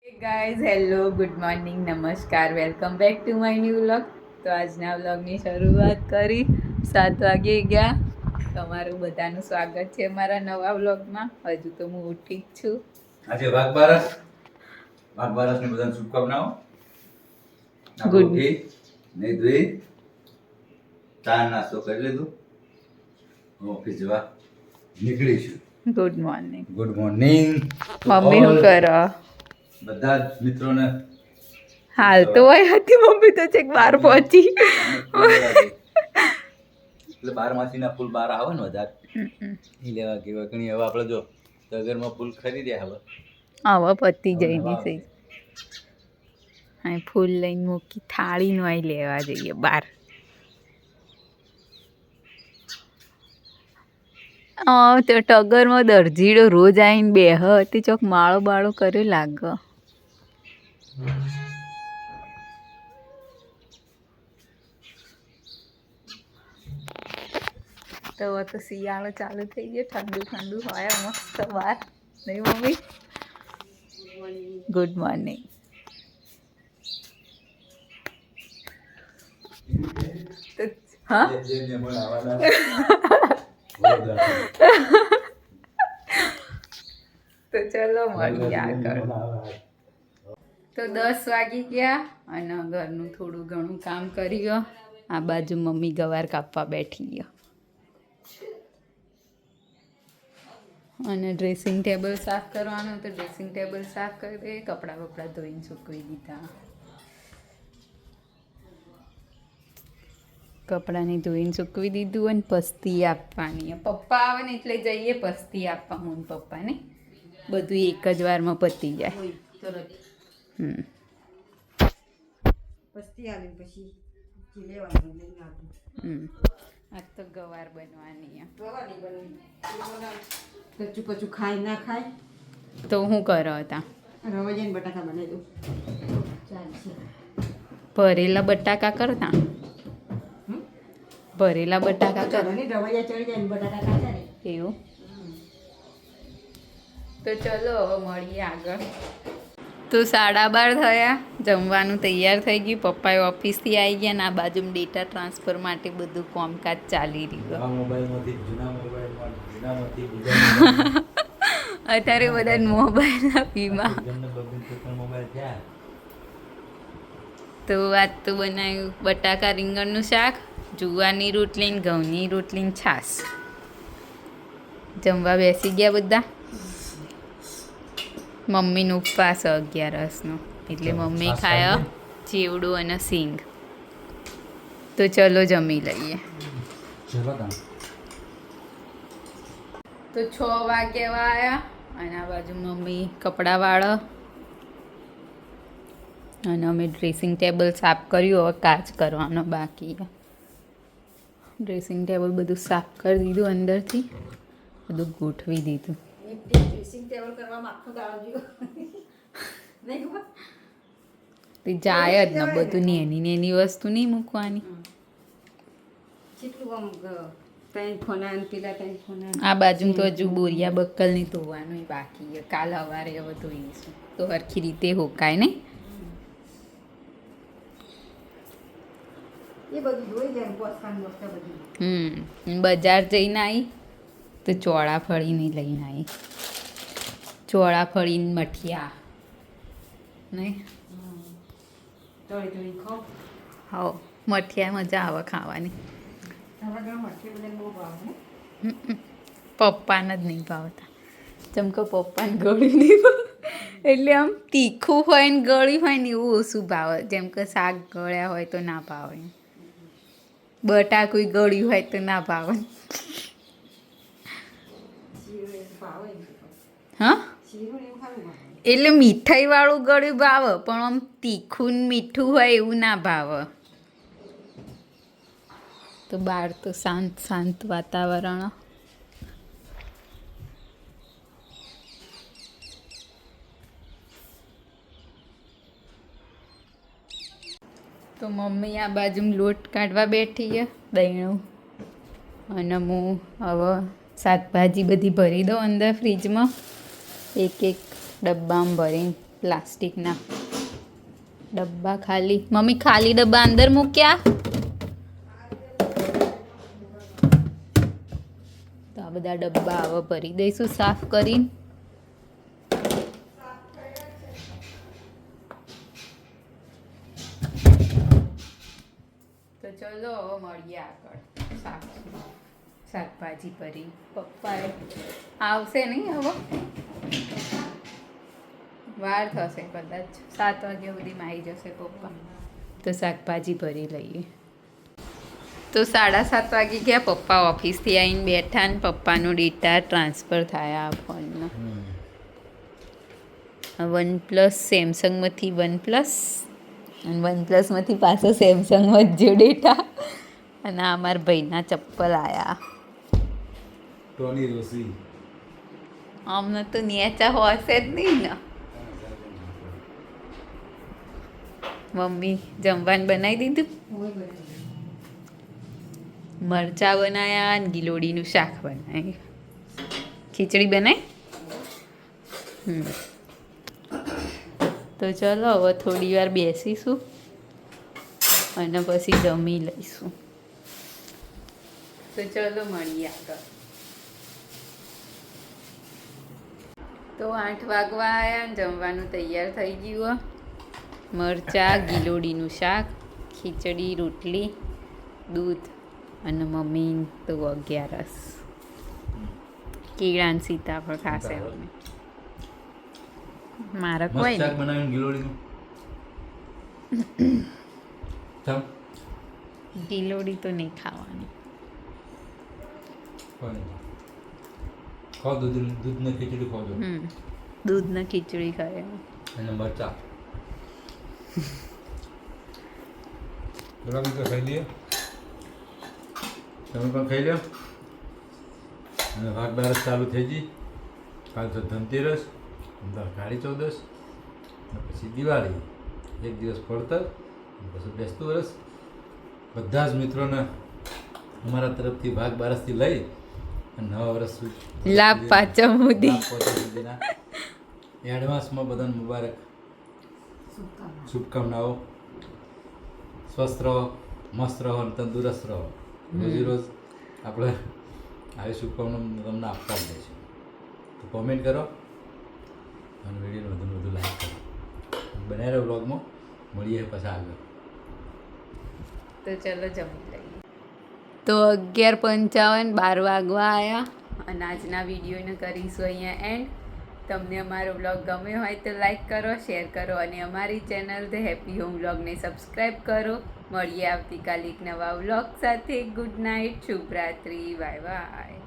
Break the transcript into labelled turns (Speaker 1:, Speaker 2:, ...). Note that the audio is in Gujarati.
Speaker 1: Hey guys, hello good morning નમસ્કાર welcome back to my new vlog. તો આજના વ્લોગની શરૂઆત કરી 7 વાગે ગયા. તમારું બધાનું સ્વાગત છે મારા નવા વ્લોગમાં. હજુ તો હું ઉઠી જ છું.
Speaker 2: આજે વાઘ બારસની બધાને શુભકામનાઓ.
Speaker 1: Good.
Speaker 2: નહીં ધોઈ ચા નાસ્તો કરી લીધું, ઓફિસ જવા નીકળીશું.
Speaker 1: Good morning.
Speaker 2: Good morning.
Speaker 1: Mummy શું કરો?
Speaker 2: બધા જ મિત્રોને
Speaker 1: હાલ તો હોય હતી મમ્મી તો છેક બહાર પહોંચી.
Speaker 2: એટલે 12 માસીના ફૂલ બહાર આવે ને વધારે એ લેવા કેવા ઘણી. હવે આપણે જો તગરમાં ફૂલ ખરીદ્યા હવે
Speaker 1: પતી જઈની સહી. હા, ફૂલ લઈને મૂકી થાળીનું અહીં લેવા જઈએ બહાર. તો ટગરમાં દરજીડો રોજ આવીને બેહ હતી, ચોક માળો બાળો કર્યો લાગે. તો શિયાળો ચાલુ થઈ ગયો, ઠંડુ ઠંડુ હોય મસ્ત બહાર. નહીં મમ્મી? Good morning. હા તો ચલો મળીએ આગળ. તો 10 વાગી ગયા અને ઘરનું થોડું ઘણું કામ કરી ગયો. આ બાજુ મમ્મી ગવાર કાપવા બેઠી ગયો અને ડ્રેસિંગ ટેબલ સાફ કરવાનું. તો ડ્રેસિંગ ટેબલ સાફ કરી દે. કપડાં બપડા ધોઈને સૂકવી દીધા. કપડાને ધોઈને સૂકવી દીધું અને પસ્તી આપવાની. પપ્પા આવે ને એટલે જઈએ પસ્તી આપવા. હું પપ્પાને બધું એક જ વારમાં પતી જાય. આજ તો ગવાર બનવાની.
Speaker 3: કચું કચું ખાય ના ખાય
Speaker 1: તો હું કરો હતા?
Speaker 3: રવા જઈને બટાકા બનાવી દઉં, ચાલશે.
Speaker 1: ભરેલા બટાકા કરતા? ભરેલા બટાકા કરો
Speaker 3: ને રવૈયા ચડી જાય ને બટાકા કાચા ને
Speaker 1: એવું. તો ચલો હવે મળીએ આગળ. તો 12:30 થયા. જમવાનું તૈયાર થઈ ગયું. પપ્પાએ ઓફિસથી આવી ગયા ને આ બાજુ ડેટા ટ્રાન્સફર માટે બધું કામકાજ ચાલી રહ્યું. અત્યારે બધા મોબાઈલના પીમાં. તો આજ તો બનાવ્યું બટાકા રીંગણનું શાક, જુવારની રોટલી, ઘઉંની રોટલી, છાશ. જમવા બેસી ગયા બધા. મમ્મીનો ઉપવાસ 11નો એટલે મમ્મી ખાય ચેવડું અને સિંગ. તો ચલો જમી લઈએ. તો 6 વાગ્યા આવ્યા અને આ બાજુ મમ્મી કપડાં વાળો અને અમે ડ્રેસિંગ ટેબલ સાફ કર્યું. હવે કાચ કરવાનો બાકી. ડ્રેસિંગ ટેબલ બધું સાફ કરી દીધું, અંદરથી બધું ગોઠવી દીધું.
Speaker 3: ડ્રેસિંગ ટેબલ કરવામાં આખો દાડો ગયો નહીં ખબર.
Speaker 1: તે જાય જ ને બધું. નેની વસ્તુ નહીં મૂકવાની.
Speaker 3: કેટલું આમ ત્રણ ફોના પેલા ત્રણ ફોના.
Speaker 1: આ બાજુ તો હજુ બોરિયા બક્કલ નહીં ધોવાનું બાકી. કાલ સવારે હવે ધોઈશું તો સરખી રીતે હોકાય નહીં.
Speaker 3: એ બધું જોઈ જાય પોસ્ટકાન મોસ્ટા બધું.
Speaker 1: બજાર જઈને આવી તો ચોળાફળી નહીં લઈને આવી. ચોળાફળી મઠિયા નહીં
Speaker 3: તળી તળી ખાઓ.
Speaker 1: હા, મઠિયા મજા આવે ખાવાની.
Speaker 3: આપણા ઘરમાં મઠી બધાને બહુ ભાવે ને.
Speaker 1: પપ્પાને જ નહીં ભાવતા. ચમકો પપ્પાને ગળ્યું નહીં ભાવે. એટલે આમ તીખું હોય ને ગળ્યું હોય ને એવું ઓછું ભાવે. જેમ કે શાક ગળ્યા હોય તો ના ભાવે. બટાકું ગળ્યું હોય તો ના ભાવે. હા, એટલે મીઠાઈ વાળું ગળ્યું ભાવે પણ આમ તીખું ને મીઠું હોય એવું ના ભાવે. તો બહાર તો શાંત શાંત વાતાવરણ. તો મમ્મી આ બાજુ લોટ કાઢવા બેઠી છે દહીંનું. અને હું હવે શાકભાજી બધી ભરી દઉં અંદર ફ્રીજમાં. એક એક ડબ્બામાં ભરીને પ્લાસ્ટિકના ડબ્બા ખાલી. મમ્મી ખાલી ડબ્બા અંદર મૂક્યા. તો આ બધા ડબ્બા હવે ભરી દઈશું સાફ કરીને. તો ચલો હવે મળીએ આગળ. શાકભાજી ભરી પપ્પાએ આવશે નહીં હવે, વાર થશે કદાચ 7 વાગ્યા સુધીમાં આવી જશે પપ્પા. તો શાકભાજી ભરી લઈએ. તો 7:30 વાગી ગયા. પપ્પા ઓફિસથી આવીને બેઠા ને પપ્પાનો ડેટા ટ્રાન્સફર થયા આ ફોનમાં. OnePlus સેમસંગમાંથી OnePlus અને OnePlusમાંથી પાછો સેમસંગમાં જ જો ડેટા. અને આ અમારા ભાઈના ચપ્પલ આવ્યા.
Speaker 2: ટોની રોસી
Speaker 1: અમને તો નેચા હોશે જ નહીં ને. મમ્મી જમવાનું બનાવી દીધું. મરચાં બનાવ્યા અને ગિલોડીનું શાક બનાવ્યું. ખીચડી બનાવી. તો ચલો હવે થોડી વાર બેસીશું અને પછી જમી લઈશું. તો ચલો મળીએ આગળ. તો 8 વાગવા આવ્યા ને જમવાનું તૈયાર થઈ ગયું. મરચાં, ગિલોડીનું શાક, ખીચડી, રોટલી, દૂધ અને મમ્મી તો 11. કેળાન સીતાફળ ખાશે અમે. મારે કોઈ
Speaker 2: શાક
Speaker 1: નહીં.
Speaker 2: બનાવીને ગિલોડીનું ચમ
Speaker 1: ગિલોડી તો નહીં ખાવાની.
Speaker 2: ખાઓ દૂધને ખીચડી ખાજો
Speaker 1: દૂધને ખીચડી ખાય.
Speaker 2: અને મરચા પેલા તો ખાઈ લઈએ, તમે પણ ખાઈ લો. અને ભાગ બારસ ચાલુ થઈ ગઈ. કાલ તો ધનતેરસ, કાળી ચૌદસ, પછી દિવાળી, એક દિવસ પડતર, પછી બેસતું વરસ. બધા જ મિત્રોને અમારા તરફથી ભાગ બારસથી લઈ અને નવા વર્ષ
Speaker 1: લાભ પાંચમ સુધી
Speaker 2: સુધીના એડવાન્સમાં બધાને મુબારક શુભકામનાઓ. સ્વસ્થ રહો, મસ્ત રહો અને તંદુરસ્ત રહો. રોજે રોજ આપણે આવી શુભકામના તમને આપતા જ રહીશું. તો કોમેન્ટ કરો અને વિડીયોને વધુ વધુ લાઈક કરો. બનાવી રહ્યો બ્લોગમાં મળીએ પછી આગળ.
Speaker 1: તો ચલો જમી લઈએ. તો 11:55 12 વાગવા આવ્યા અને આજના વિડીયોને કરીશું અહીંયા એન્ડ. તમને અમારો બ્લોગ ગમ્યો હોય તો લાઈક કરો, શેર કરો અને અમારી ચેનલ ધ હેપી હોમ બ્લોગને સબસ્ક્રાઈબ કરો. મળીએ આવતીકાલે એક નવા બ્લોગ સાથે. ગુડ નાઇટ, શુભરાત્રી, બાય બાય.